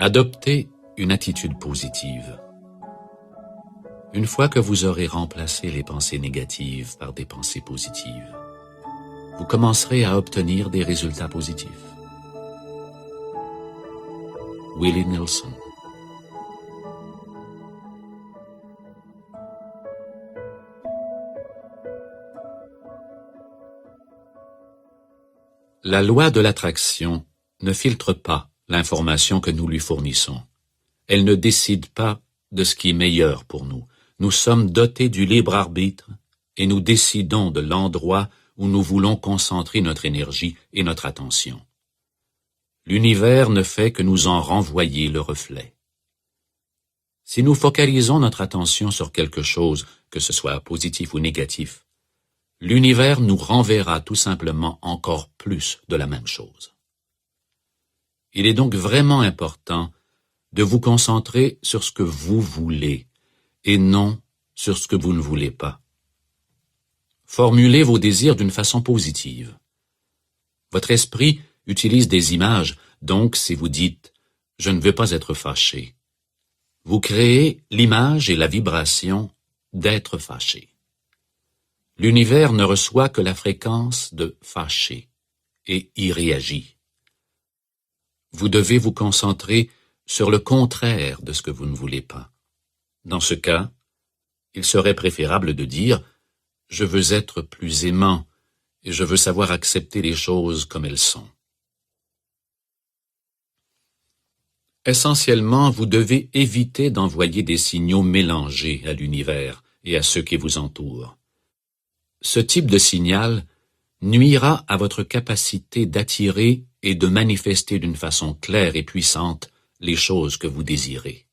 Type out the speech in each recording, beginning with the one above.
Adoptez une attitude positive. Une fois que vous aurez remplacé les pensées négatives par des pensées positives, vous commencerez à obtenir des résultats positifs. Willie Nelson. La loi de l'attraction ne filtre pas l'information que nous lui fournissons. Elle ne décide pas de ce qui est meilleur pour nous. Nous sommes dotés du libre arbitre et nous décidons de l'endroit où nous voulons concentrer notre énergie et notre attention. L'univers ne fait que nous en renvoyer le reflet. Si nous focalisons notre attention sur quelque chose, que ce soit positif ou négatif, l'univers nous renverra tout simplement encore plus de la même chose. Il est donc vraiment important de vous concentrer sur ce que vous voulez et non sur ce que vous ne voulez pas. Formulez vos désirs d'une façon positive. Votre esprit utilise des images, donc si vous dites « je ne veux pas être fâché », vous créez l'image et la vibration d'être fâché. L'univers ne reçoit que la fréquence de fâché et y réagit. Vous devez vous concentrer sur le contraire de ce que vous ne voulez pas. Dans ce cas, il serait préférable de dire « je veux être plus aimant et je veux savoir accepter les choses comme elles sont ». Essentiellement, vous devez éviter d'envoyer des signaux mélangés à l'univers et à ceux qui vous entourent. Ce type de signal nuira à votre capacité d'attirer et de manifester d'une façon claire et puissante les choses que vous désirez.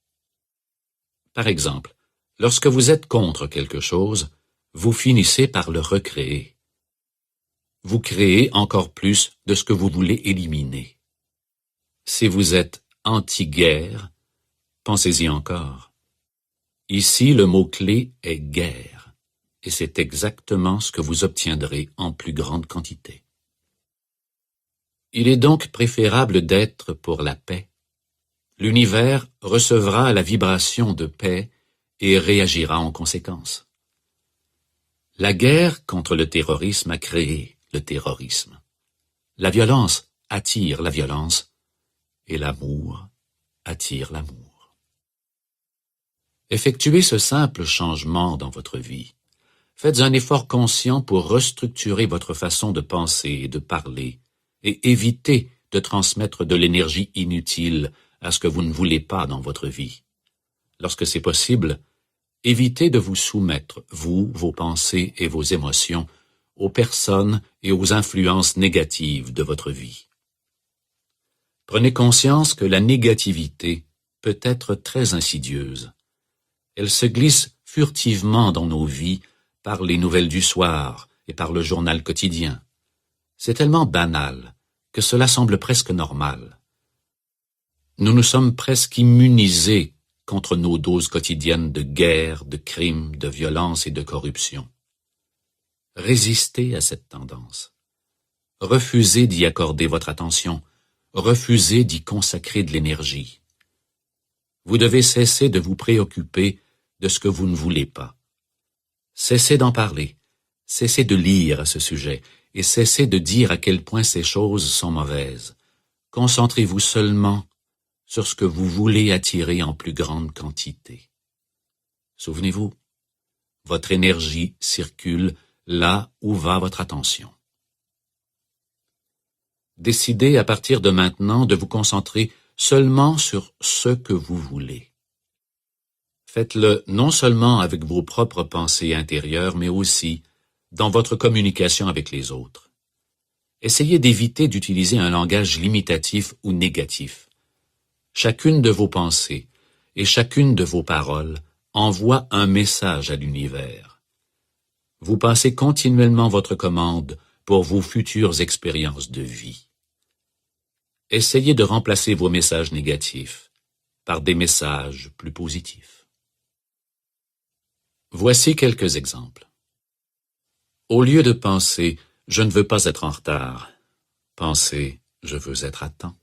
Par exemple, lorsque vous êtes contre quelque chose, vous finissez par le recréer. Vous créez encore plus de ce que vous voulez éliminer. Si vous êtes anti-guerre, pensez-y encore. Ici, le mot-clé est guerre, et c'est exactement ce que vous obtiendrez en plus grande quantité. Il est donc préférable d'être pour la paix. L'univers recevra la vibration de paix et réagira en conséquence. La guerre contre le terrorisme a créé le terrorisme. La violence attire la violence et l'amour attire l'amour. Effectuez ce simple changement dans votre vie. Faites un effort conscient pour restructurer votre façon de penser et de parler et évitez de transmettre de l'énergie inutile à ce que vous ne voulez pas dans votre vie. Lorsque c'est possible, évitez de vous soumettre, vous, vos pensées et vos émotions, aux personnes et aux influences négatives de votre vie. Prenez conscience que la négativité peut être très insidieuse. Elle se glisse furtivement dans nos vies par les nouvelles du soir et par le journal quotidien. C'est tellement banal que cela semble presque normal. Nous nous sommes presque immunisés contre nos doses quotidiennes de guerre, de crimes, de violence et de corruption. Résistez à cette tendance. Refusez d'y accorder votre attention. Refusez d'y consacrer de l'énergie. Vous devez cesser de vous préoccuper de ce que vous ne voulez pas. Cessez d'en parler, cessez de lire à ce sujet et cessez de dire à quel point ces choses sont mauvaises. Concentrez-vous seulement sur ce que vous voulez attirer en plus grande quantité. Souvenez-vous, votre énergie circule là où va votre attention. Décidez à partir de maintenant de vous concentrer seulement sur ce que vous voulez. Faites-le non seulement avec vos propres pensées intérieures, mais aussi dans votre communication avec les autres. Essayez d'éviter d'utiliser un langage limitatif ou négatif. Chacune de vos pensées et chacune de vos paroles envoie un message à l'univers. Vous passez continuellement votre commande pour vos futures expériences de vie. Essayez de remplacer vos messages négatifs par des messages plus positifs. Voici quelques exemples. Au lieu de penser « je ne veux pas être en retard », pensez « je veux être à temps ».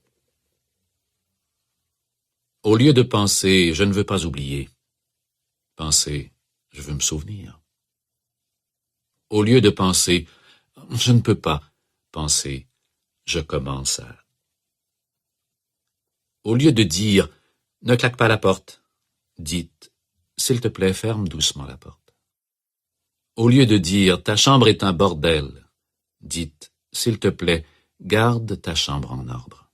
Au lieu de penser « je ne veux pas oublier », pensez « je veux me souvenir ». Au lieu de penser « je ne peux pas », pensez « je commence à ». Au lieu de dire « ne claque pas la porte », dites « s'il te plaît, ferme doucement la porte ». Au lieu de dire « ta chambre est un bordel », dites « s'il te plaît, garde ta chambre en ordre ».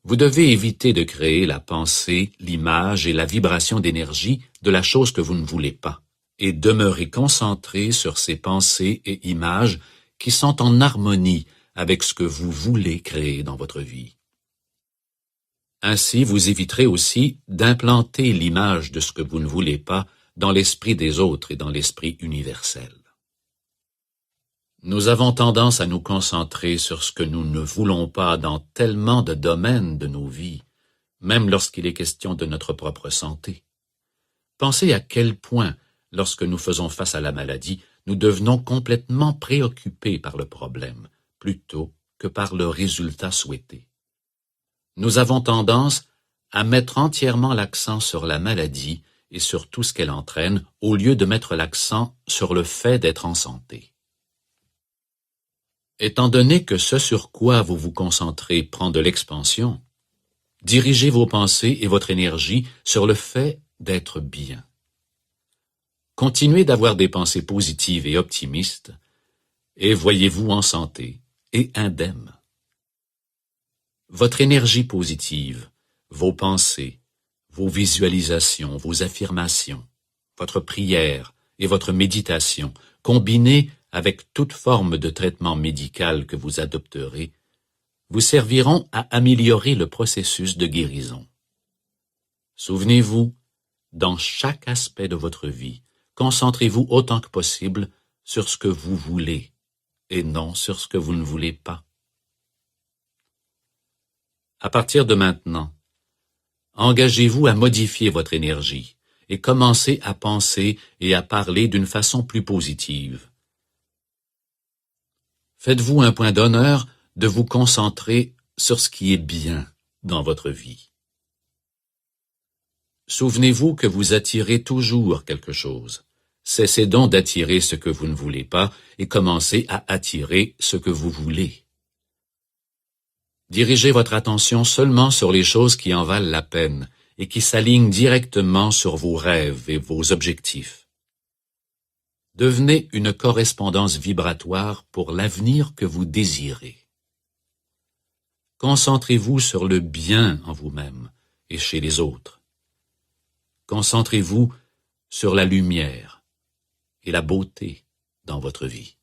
Vous devez éviter de créer la pensée, l'image et la vibration d'énergie de la chose que vous ne voulez pas, et demeurer concentré sur ces pensées et images qui sont en harmonie avec ce que vous voulez créer dans votre vie. Ainsi, vous éviterez aussi d'implanter l'image de ce que vous ne voulez pas dans l'esprit des autres et dans l'esprit universel. Nous avons tendance à nous concentrer sur ce que nous ne voulons pas dans tellement de domaines de nos vies, même lorsqu'il est question de notre propre santé. Pensez à quel point, lorsque nous faisons face à la maladie, nous devenons complètement préoccupés par le problème, plutôt que par le résultat souhaité. Nous avons tendance à mettre entièrement l'accent sur la maladie et sur tout ce qu'elle entraîne, au lieu de mettre l'accent sur le fait d'être en santé. Étant donné que ce sur quoi vous vous concentrez prend de l'expansion, dirigez vos pensées et votre énergie sur le fait d'être bien. Continuez d'avoir des pensées positives et optimistes, et voyez-vous en santé et indemne. Votre énergie positive, vos pensées, vos visualisations, vos affirmations, votre prière et votre méditation, combinées avec toute forme de traitement médical que vous adopterez, vous serviront à améliorer le processus de guérison. Souvenez-vous, dans chaque aspect de votre vie, concentrez-vous autant que possible sur ce que vous voulez et non sur ce que vous ne voulez pas. À partir de maintenant, engagez-vous à modifier votre énergie et commencez à penser et à parler d'une façon plus positive. Faites-vous un point d'honneur de vous concentrer sur ce qui est bien dans votre vie. Souvenez-vous que vous attirez toujours quelque chose. Cessez donc d'attirer ce que vous ne voulez pas et commencez à attirer ce que vous voulez. Dirigez votre attention seulement sur les choses qui en valent la peine et qui s'alignent directement sur vos rêves et vos objectifs. Devenez une correspondance vibratoire pour l'avenir que vous désirez. Concentrez-vous sur le bien en vous-même et chez les autres. Concentrez-vous sur la lumière et la beauté dans votre vie.